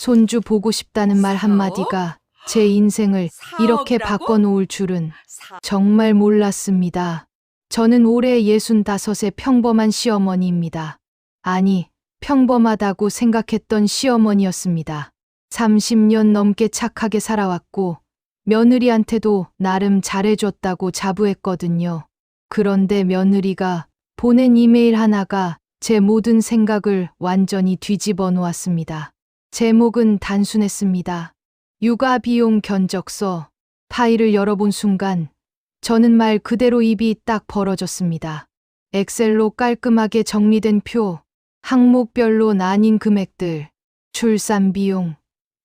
손주 보고 싶다는 말 한마디가 제 인생을 이렇게 4억이라고? 바꿔놓을 줄은 정말 몰랐습니다. 저는 올해 65의 평범한 시어머니입니다. 아니, 평범하다고 생각했던 시어머니였습니다. 30년 넘게 착하게 살아왔고 며느리한테도 나름 잘해줬다고 자부했거든요. 그런데 며느리가 보낸 이메일 하나가 제 모든 생각을 완전히 뒤집어 놓았습니다. 제목은 단순했습니다. 육아 비용 견적서. 파일을 열어본 순간 저는 말 그대로 입이 딱 벌어졌습니다. 엑셀로 깔끔하게 정리된 표, 항목별로 나뉜 금액들, 출산 비용,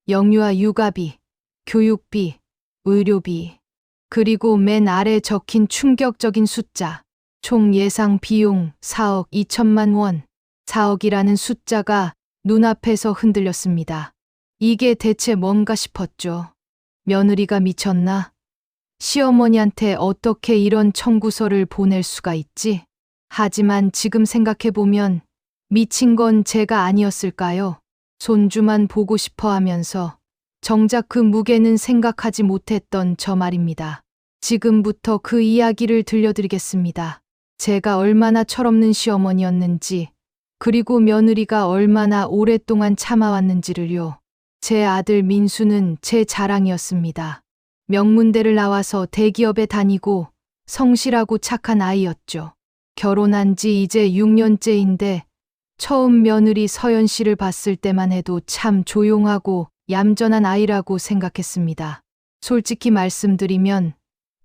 영유아 육아비, 교육비, 의료비, 그리고 맨 아래 적힌 충격적인 숫자, 총 예상 비용 4억 2천만 원. 4억이라는 숫자가 눈앞에서 흔들렸습니다. 이게 대체 뭔가 싶었죠. 며느리가 미쳤나? 시어머니한테 어떻게 이런 청구서를 보낼 수가 있지? 하지만 지금 생각해보면 미친 건 제가 아니었을까요? 손주만 보고 싶어 하면서 정작 그 무게는 생각하지 못했던 저 말입니다. 지금부터 그 이야기를 들려드리겠습니다. 제가 얼마나 철없는 시어머니였는지, 그리고 며느리가 얼마나 오랫동안 참아왔는지를요. 제 아들 민수는 제 자랑이었습니다. 명문대를 나와서 대기업에 다니고 성실하고 착한 아이였죠. 결혼한 지 이제 6년째인데 처음 며느리 서연 씨를 봤을 때만 해도 참 조용하고 얌전한 아이라고 생각했습니다. 솔직히 말씀드리면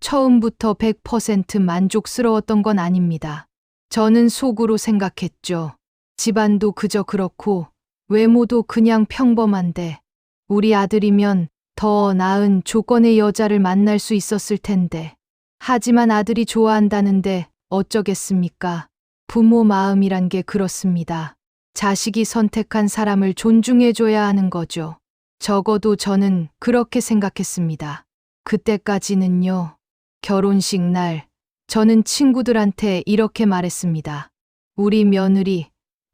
처음부터 100% 만족스러웠던 건 아닙니다. 저는 속으로 생각했죠. 집안도 그저 그렇고 외모도 그냥 평범한데 우리 아들이면 더 나은 조건의 여자를 만날 수 있었을 텐데. 하지만 아들이 좋아한다는데 어쩌겠습니까? 부모 마음이란 게 그렇습니다. 자식이 선택한 사람을 존중해줘야 하는 거죠. 적어도 저는 그렇게 생각했습니다. 그때까지는요. 결혼식 날, 저는 친구들한테 이렇게 말했습니다. 우리 며느리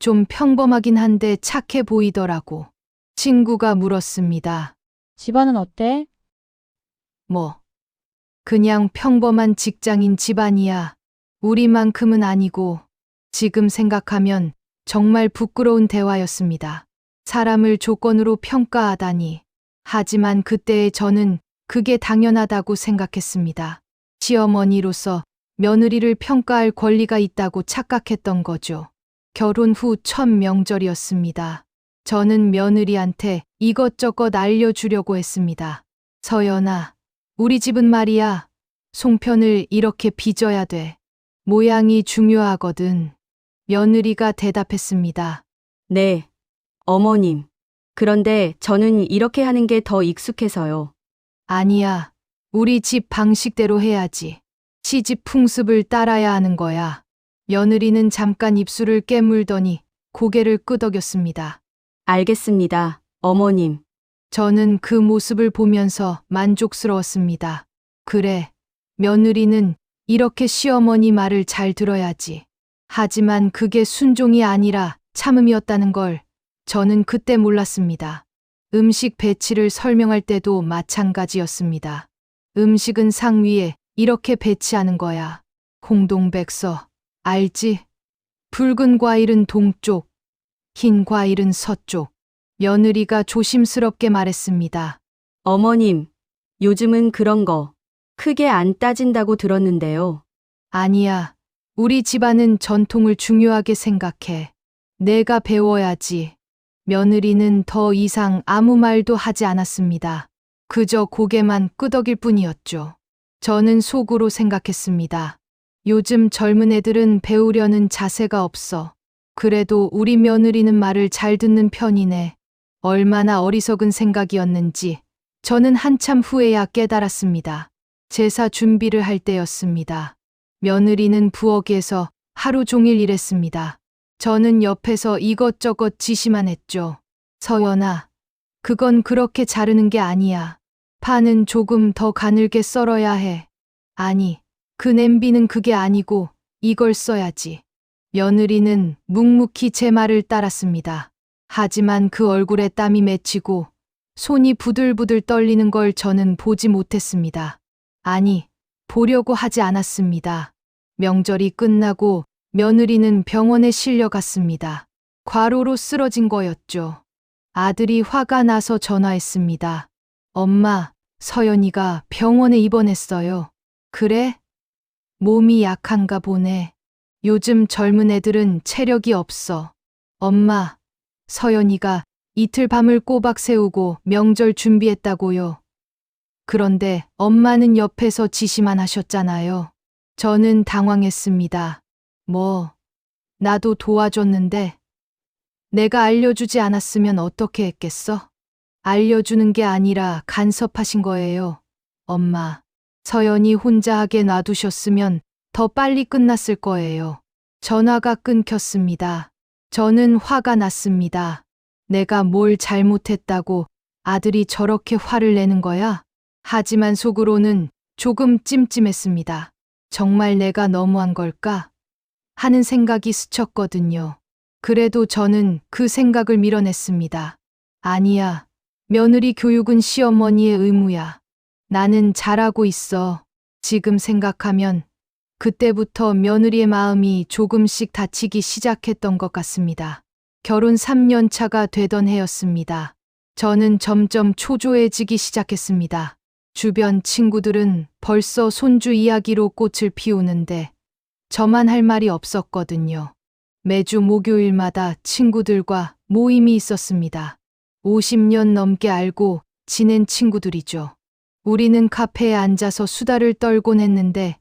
좀 평범하긴 한데 착해 보이더라고. 친구가 물었습니다. 집안은 어때? 뭐, 그냥 평범한 직장인 집안이야. 우리만큼은 아니고. 지금 생각하면 정말 부끄러운 대화였습니다. 사람을 조건으로 평가하다니. 하지만 그때의 저는 그게 당연하다고 생각했습니다. 시어머니로서 며느리를 평가할 권리가 있다고 착각했던 거죠. 결혼 후 첫 명절이었습니다. 저는 며느리한테 이것저것 알려주려고 했습니다. 서연아, 우리 집은 말이야. 송편을 이렇게 빚어야 돼. 모양이 중요하거든. 며느리가 대답했습니다. 네, 어머님. 그런데 저는 이렇게 하는 게 더 익숙해서요. 아니야. 우리 집 방식대로 해야지. 시집 풍습을 따라야 하는 거야. 며느리는 잠깐 입술을 깨물더니 고개를 끄덕였습니다. 알겠습니다, 어머님. 저는 그 모습을 보면서 만족스러웠습니다. 그래, 며느리는 이렇게 시어머니 말을 잘 들어야지. 하지만 그게 순종이 아니라 참음이었다는 걸 저는 그때 몰랐습니다. 음식 배치를 설명할 때도 마찬가지였습니다. 음식은 상 위에 이렇게 배치하는 거야. 공동백서, 알지? 붉은 과일은 동쪽, 흰 과일은 서쪽. 며느리가 조심스럽게 말했습니다. 어머님, 요즘은 그런 거 크게 안 따진다고 들었는데요. 아니야. 우리 집안은 전통을 중요하게 생각해. 내가 배워야지. 며느리는 더 이상 아무 말도 하지 않았습니다. 그저 고개만 끄덕일 뿐이었죠. 저는 속으로 생각했습니다. 요즘 젊은 애들은 배우려는 자세가 없어. 그래도 우리 며느리는 말을 잘 듣는 편이네. 얼마나 어리석은 생각이었는지 저는 한참 후에야 깨달았습니다. 제사 준비를 할 때였습니다. 며느리는 부엌에서 하루 종일 일했습니다. 저는 옆에서 이것저것 지시만 했죠. 서연아, 그건 그렇게 자르는 게 아니야. 파는 조금 더 가늘게 썰어야 해. 아니, 그 냄비는 그게 아니고 이걸 써야지. 며느리는 묵묵히 제 말을 따랐습니다. 하지만 그 얼굴에 땀이 맺히고 손이 부들부들 떨리는 걸 저는 보지 못했습니다. 아니, 보려고 하지 않았습니다. 명절이 끝나고 며느리는 병원에 실려갔습니다. 과로로 쓰러진 거였죠. 아들이 화가 나서 전화했습니다. 엄마, 서연이가 병원에 입원했어요. 그래? 몸이 약한가 보네. 요즘 젊은 애들은 체력이 없어. 엄마, 서연이가 이틀 밤을 꼬박 세우고 명절 준비했다고요. 그런데 엄마는 옆에서 지시만 하셨잖아요. 저는 당황했습니다. 뭐, 나도 도와줬는데 내가 알려주지 않았으면 어떻게 했겠어? 알려주는 게 아니라 간섭하신 거예요. 엄마, 서연이 혼자 하게 놔두셨으면 더 빨리 끝났을 거예요. 전화가 끊겼습니다. 저는 화가 났습니다. 내가 뭘 잘못했다고 아들이 저렇게 화를 내는 거야? 하지만 속으로는 조금 찜찜했습니다. 정말 내가 너무한 걸까? 하는 생각이 스쳤거든요. 그래도 저는 그 생각을 밀어냈습니다. 아니야. 며느리 교육은 시어머니의 의무야. 나는 잘하고 있어. 지금 생각하면 그때부터 며느리의 마음이 조금씩 다치기 시작했던 것 같습니다. 결혼 3년 차가 되던 해였습니다. 저는 점점 초조해지기 시작했습니다. 주변 친구들은 벌써 손주 이야기로 꽃을 피우는데 저만 할 말이 없었거든요. 매주 목요일마다 친구들과 모임이 있었습니다. 50년 넘게 알고 지낸 친구들이죠. 우리는 카페에 앉아서 수다를 떨곤 했는데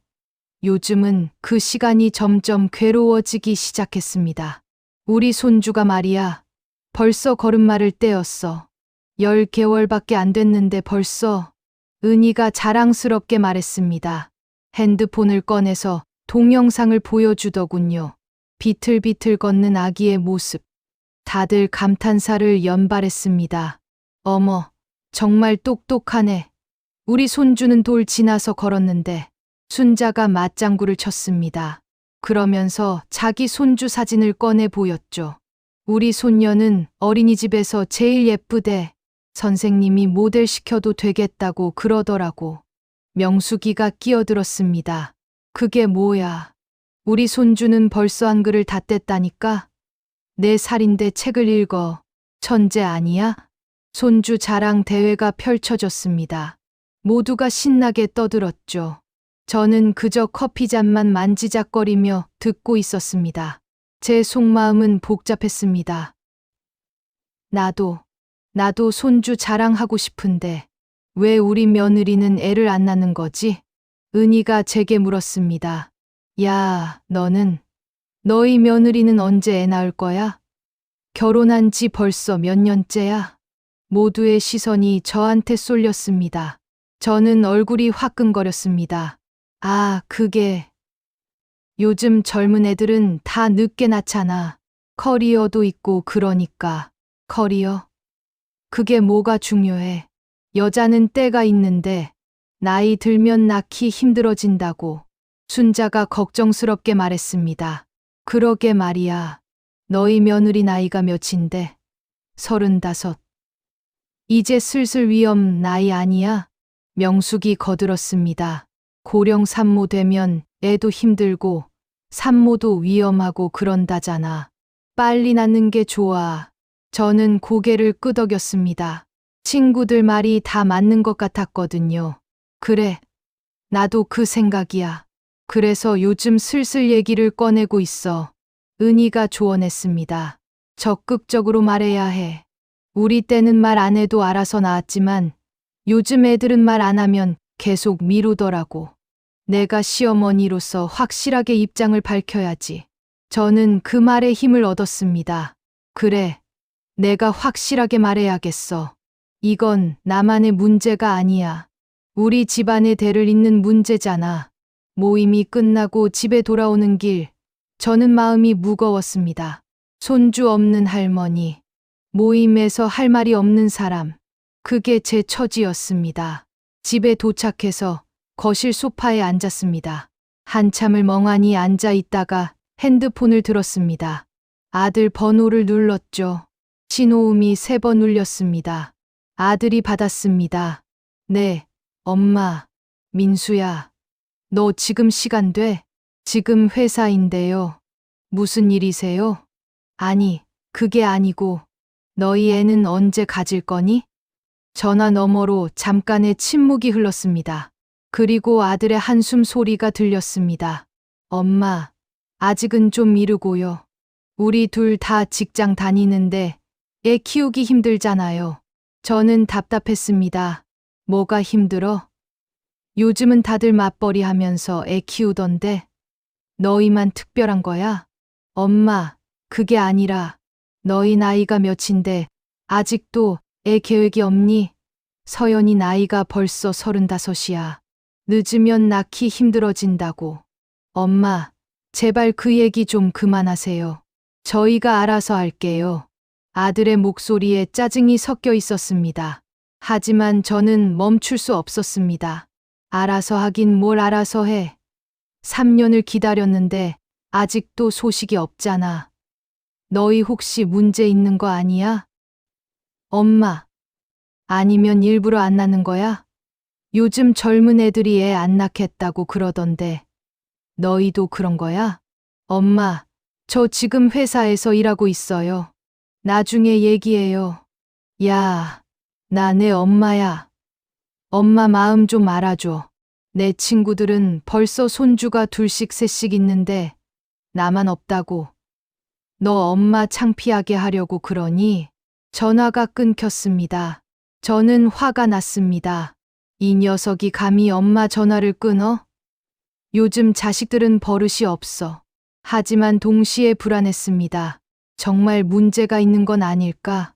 요즘은 그 시간이 점점 괴로워지기 시작했습니다. 우리 손주가 말이야. 벌써 걸음마를 떼었어. 10개월밖에 안 됐는데 벌써. 은희가 자랑스럽게 말했습니다. 핸드폰을 꺼내서 동영상을 보여주더군요. 비틀비틀 걷는 아기의 모습. 다들 감탄사를 연발했습니다. 어머, 정말 똑똑하네. 우리 손주는 돌 지나서 걸었는데 순자가 맞장구를 쳤습니다. 그러면서 자기 손주 사진을 꺼내 보였죠. 우리 손녀는 어린이집에서 제일 예쁘대. 선생님이 모델 시켜도 되겠다고 그러더라고. 명숙이가 끼어들었습니다. 그게 뭐야? 우리 손주는 벌써 한글을 다 뗐다니까? 4살인데 책을 읽어. 천재 아니야? 손주 자랑 대회가 펼쳐졌습니다. 모두가 신나게 떠들었죠. 저는 그저 커피잔만 만지작거리며 듣고 있었습니다. 제 속마음은 복잡했습니다. 나도 손주 자랑하고 싶은데 왜 우리 며느리는 애를 안 낳는 거지? 은희가 제게 물었습니다. 야, 너희 며느리는 언제 애 낳을 거야? 결혼한 지 벌써 몇 년째야? 모두의 시선이 저한테 쏠렸습니다. 저는 얼굴이 화끈거렸습니다. 아, 그게. 요즘 젊은 애들은 다 늦게 낳잖아. 커리어도 있고 그러니까. 커리어? 그게 뭐가 중요해. 여자는 때가 있는데 나이 들면 낳기 힘들어진다고. 순자가 걱정스럽게 말했습니다. 그러게 말이야. 너희 며느리 나이가 몇인데? 35. 이제 슬슬 위험 나이 아니야? 명숙이 거들었습니다. 고령 산모 되면 애도 힘들고 산모도 위험하고 그런다잖아. 빨리 낳는 게 좋아. 저는 고개를 끄덕였습니다. 친구들 말이 다 맞는 것 같았거든요. 그래, 나도 그 생각이야. 그래서 요즘 슬슬 얘기를 꺼내고 있어. 은희가 조언했습니다. 적극적으로 말해야 해. 우리 때는 말 안 해도 알아서 나았지만 요즘 애들은 말 안 하면 계속 미루더라고. 내가 시어머니로서 확실하게 입장을 밝혀야지. 저는 그 말에 힘을 얻었습니다. 그래, 내가 확실하게 말해야겠어. 이건 나만의 문제가 아니야. 우리 집안의 대를 잇는 문제잖아. 모임이 끝나고 집에 돌아오는 길, 저는 마음이 무거웠습니다. 손주 없는 할머니, 모임에서 할 말이 없는 사람, 그게 제 처지였습니다. 집에 도착해서 거실 소파에 앉았습니다. 한참을 멍하니 앉아 있다가 핸드폰을 들었습니다. 아들 번호를 눌렀죠. 신호음이 3번 울렸습니다. 아들이 받았습니다. 네, 엄마. 민수야, 너 지금 시간 돼? 지금 회사인데요. 무슨 일이세요? 아니, 그게 아니고, 너희 애는 언제 가질 거니? 전화 너머로 잠깐의 침묵이 흘렀습니다. 그리고 아들의 한숨 소리가 들렸습니다. 엄마, 아직은 좀 이르고요. 우리 둘 다 직장 다니는데 애 키우기 힘들잖아요. 저는 답답했습니다. 뭐가 힘들어? 요즘은 다들 맞벌이 하면서 애 키우던데 너희만 특별한 거야? 엄마, 그게 아니라 너희 나이가 몇인데 아직도 애 계획이 없니? 서연이 나이가 벌써 35이야. 늦으면 낳기 힘들어진다고. 엄마, 제발 그 얘기 좀 그만하세요. 저희가 알아서 할게요. 아들의 목소리에 짜증이 섞여 있었습니다. 하지만 저는 멈출 수 없었습니다. 알아서 하긴 뭘 알아서 해. 3년을 기다렸는데 아직도 소식이 없잖아. 너희 혹시 문제 있는 거 아니야? 엄마. 아니면 일부러 안 낳는 거야? 요즘 젊은 애들이 애 안 낳겠다고 그러던데. 너희도 그런 거야? 엄마, 저 지금 회사에서 일하고 있어요. 나중에 얘기해요. 야, 나 내 엄마야. 엄마 마음 좀 알아줘. 내 친구들은 벌써 손주가 둘씩 셋씩 있는데 나만 없다고. 너 엄마 창피하게 하려고 그러니? 전화가 끊겼습니다. 저는 화가 났습니다. 이 녀석이 감히 엄마 전화를 끊어? 요즘 자식들은 버릇이 없어. 하지만 동시에 불안했습니다. 정말 문제가 있는 건 아닐까?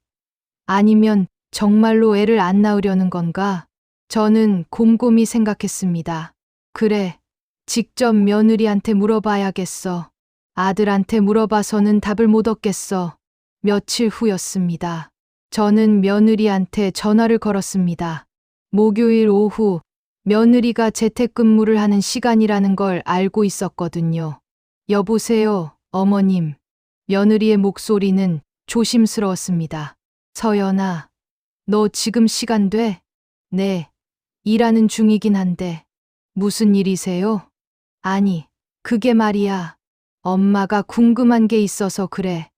아니면 정말로 애를 안 낳으려는 건가? 저는 곰곰이 생각했습니다. 그래, 직접 며느리한테 물어봐야겠어. 아들한테 물어봐서는 답을 못 얻겠어. 며칠 후였습니다. 저는 며느리한테 전화를 걸었습니다. 목요일 오후 며느리가 재택근무를 하는 시간이라는 걸 알고 있었거든요. 여보세요, 어머님. 며느리의 목소리는 조심스러웠습니다. 서연아, 너 지금 시간 돼? 네, 일하는 중이긴 한데. 무슨 일이세요? 아니, 그게 말이야. 엄마가 궁금한 게 있어서 그래.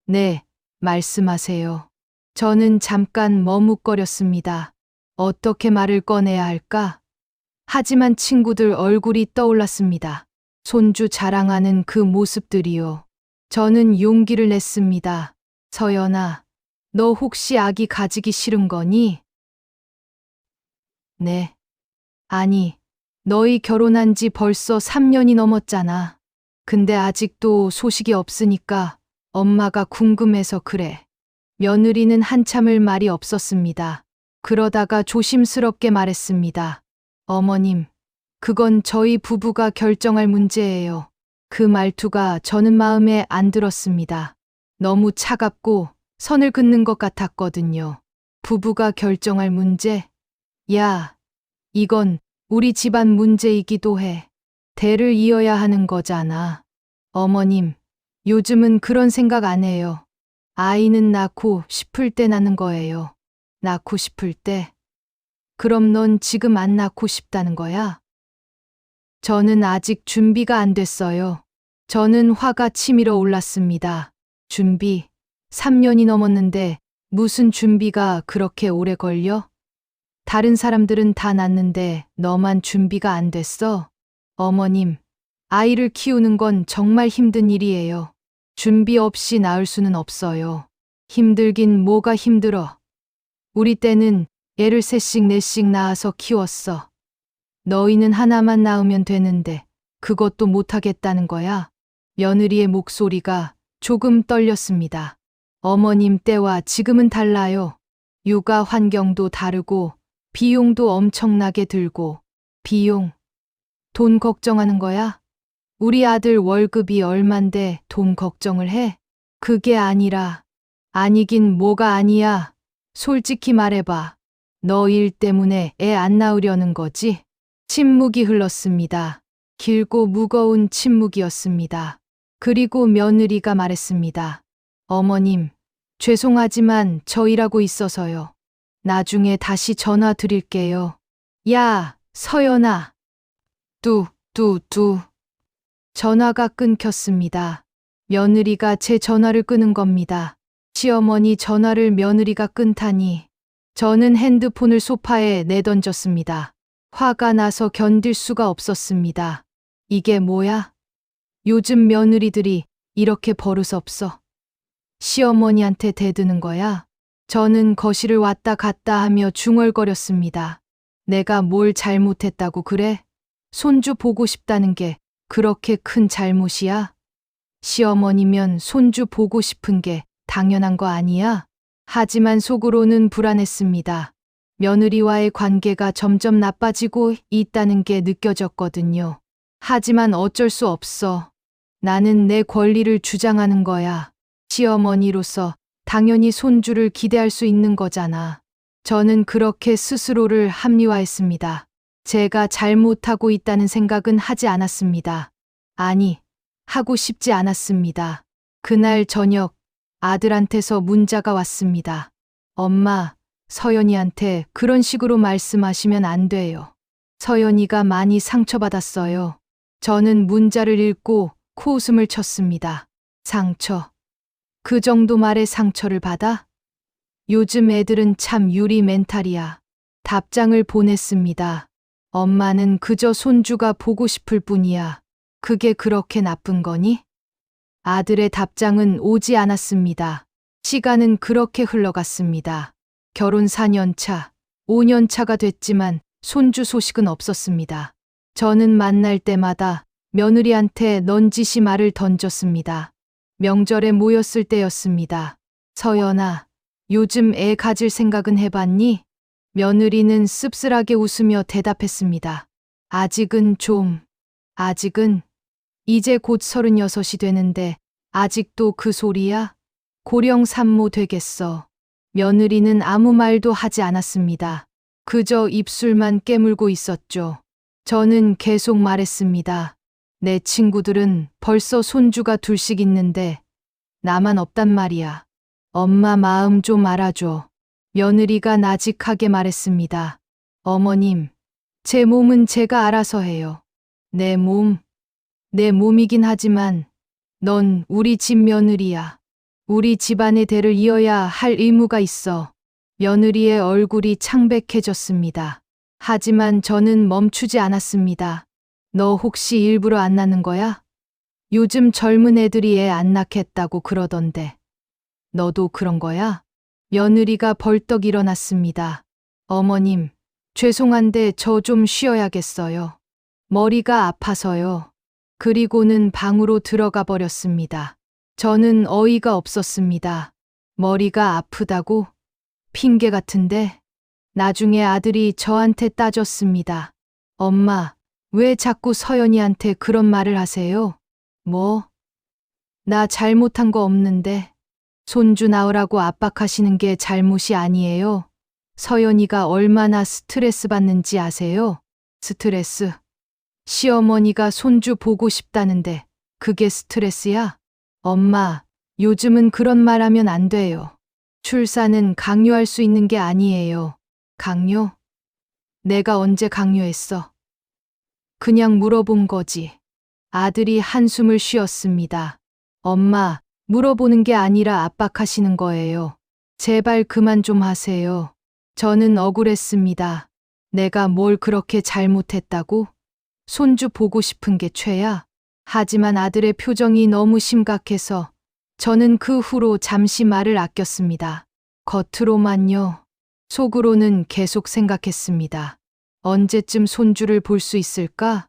네, 말씀하세요. 저는 잠깐 머뭇거렸습니다. 어떻게 말을 꺼내야 할까? 하지만 친구들 얼굴이 떠올랐습니다. 손주 자랑하는 그 모습들이요. 저는 용기를 냈습니다. 서연아, 너 혹시 아기 가지기 싫은 거니? 네. 아니, 너희 결혼한 지 벌써 3년이 넘었잖아. 근데 아직도 소식이 없으니까 엄마가 궁금해서 그래. 며느리는 한참을 말이 없었습니다. 그러다가 조심스럽게 말했습니다. 어머님, 그건 저희 부부가 결정할 문제예요. 그 말투가 저는 마음에 안 들었습니다. 너무 차갑고 선을 긋는 것 같았거든요. 부부가 결정할 문제? 야, 이건 우리 집안 문제이기도 해. 대를 이어야 하는 거잖아. 어머님, 요즘은 그런 생각 안 해요. 아이는 낳고 싶을 때 낳는 거예요. 낳고 싶을 때. 그럼 넌 지금 안 낳고 싶다는 거야? 저는 아직 준비가 안 됐어요. 저는 화가 치밀어 올랐습니다. 준비. 3년이 넘었는데 무슨 준비가 그렇게 오래 걸려? 다른 사람들은 다 낳는데 너만 준비가 안 됐어? 어머님, 아이를 키우는 건 정말 힘든 일이에요. 준비 없이 낳을 수는 없어요. 힘들긴 뭐가 힘들어. 우리 때는 애를 셋씩 넷씩 낳아서 키웠어. 너희는 하나만 낳으면 되는데 그것도 못하겠다는 거야? 며느리의 목소리가 조금 떨렸습니다. 어머님 때와 지금은 달라요. 육아 환경도 다르고 비용도 엄청나게 들고. 비용? 돈 걱정하는 거야? 우리 아들 월급이 얼만데 돈 걱정을 해? 그게 아니라. 아니긴 뭐가 아니야. 솔직히 말해봐. 너 일 때문에 애 안 낳으려는 거지? 침묵이 흘렀습니다. 길고 무거운 침묵이었습니다. 그리고 며느리가 말했습니다. 어머님, 죄송하지만 저 일하고 있어서요. 나중에 다시 전화 드릴게요. 야, 서연아. 뚜. 전화가 끊겼습니다. 며느리가 제 전화를 끄는 겁니다. 시어머니 전화를 며느리가 끊다니. 저는 핸드폰을 소파에 내던졌습니다. 화가 나서 견딜 수가 없었습니다. 이게 뭐야? 요즘 며느리들이 이렇게 버릇없어. 시어머니한테 대드는 거야? 저는 거실을 왔다 갔다 하며 중얼거렸습니다. 내가 뭘 잘못했다고 그래? 손주 보고 싶다는 게 그렇게 큰 잘못이야? 시어머니면 손주 보고 싶은 게 당연한 거 아니야? 하지만 속으로는 불안했습니다. 며느리와의 관계가 점점 나빠지고 있다는 게 느껴졌거든요. 하지만 어쩔 수 없어. 나는 내 권리를 주장하는 거야. 시어머니로서 당연히 손주를 기대할 수 있는 거잖아. 저는 그렇게 스스로를 합리화했습니다. 제가 잘못하고 있다는 생각은 하지 않았습니다. 아니, 하고 싶지 않았습니다. 그날 저녁 아들한테서 문자가 왔습니다. 엄마, 서연이한테 그런 식으로 말씀하시면 안 돼요. 서연이가 많이 상처받았어요. 저는 문자를 읽고 코웃음을 쳤습니다. 상처. 그 정도 말에 상처를 받아? 요즘 애들은 참 유리 멘탈이야. 답장을 보냈습니다. 엄마는 그저 손주가 보고 싶을 뿐이야. 그게 그렇게 나쁜 거니? 아들의 답장은 오지 않았습니다. 시간은 그렇게 흘러갔습니다. 결혼 4년 차, 5년 차가 됐지만 손주 소식은 없었습니다. 저는 만날 때마다 며느리한테 넌지시 말을 던졌습니다. 명절에 모였을 때였습니다. 서연아, 요즘 애 가질 생각은 해봤니? 며느리는 씁쓸하게 웃으며 대답했습니다. 아직은 이제 곧 36이 되는데 아직도 그 소리야? 고령 산모 되겠어. 며느리는 아무 말도 하지 않았습니다. 그저 입술만 깨물고 있었죠. 저는 계속 말했습니다. 내 친구들은 벌써 손주가 둘씩 있는데 나만 없단 말이야. 엄마 마음 좀 알아줘. 며느리가 나직하게 말했습니다. 어머님, 제 몸은 제가 알아서 해요. 내 몸이긴 하지만 넌 우리 집 며느리야. 우리 집안의 대를 이어야 할 의무가 있어. 며느리의 얼굴이 창백해졌습니다. 하지만 저는 멈추지 않았습니다. 너 혹시 일부러 안 낳는 거야? 요즘 젊은 애들이 애 안 낳겠다고 그러던데. 너도 그런 거야? 며느리가 벌떡 일어났습니다. 어머님, 죄송한데 저 좀 쉬어야겠어요. 머리가 아파서요. 그리고는 방으로 들어가 버렸습니다. 저는 어이가 없었습니다. 머리가 아프다고? 핑계 같은데? 나중에 아들이 저한테 따졌습니다. 엄마, 왜 자꾸 서연이한테 그런 말을 하세요? 뭐? 나 잘못한 거 없는데. 손주 낳으라고 압박하시는 게 잘못이 아니에요. 서연이가 얼마나 스트레스 받는지 아세요? 스트레스. 시어머니가 손주 보고 싶다는데 그게 스트레스야? 엄마, 요즘은 그런 말 하면 안 돼요. 출산은 강요할 수 있는 게 아니에요. 강요? 내가 언제 강요했어? 그냥 물어본 거지. 아들이 한숨을 쉬었습니다. 엄마, 물어보는 게 아니라 압박하시는 거예요. 제발 그만 좀 하세요. 저는 억울했습니다. 내가 뭘 그렇게 잘못했다고? 손주 보고 싶은 게 죄야? 하지만 아들의 표정이 너무 심각해서 저는 그 후로 잠시 말을 아꼈습니다. 겉으로만요. 속으로는 계속 생각했습니다. 언제쯤 손주를 볼 수 있을까?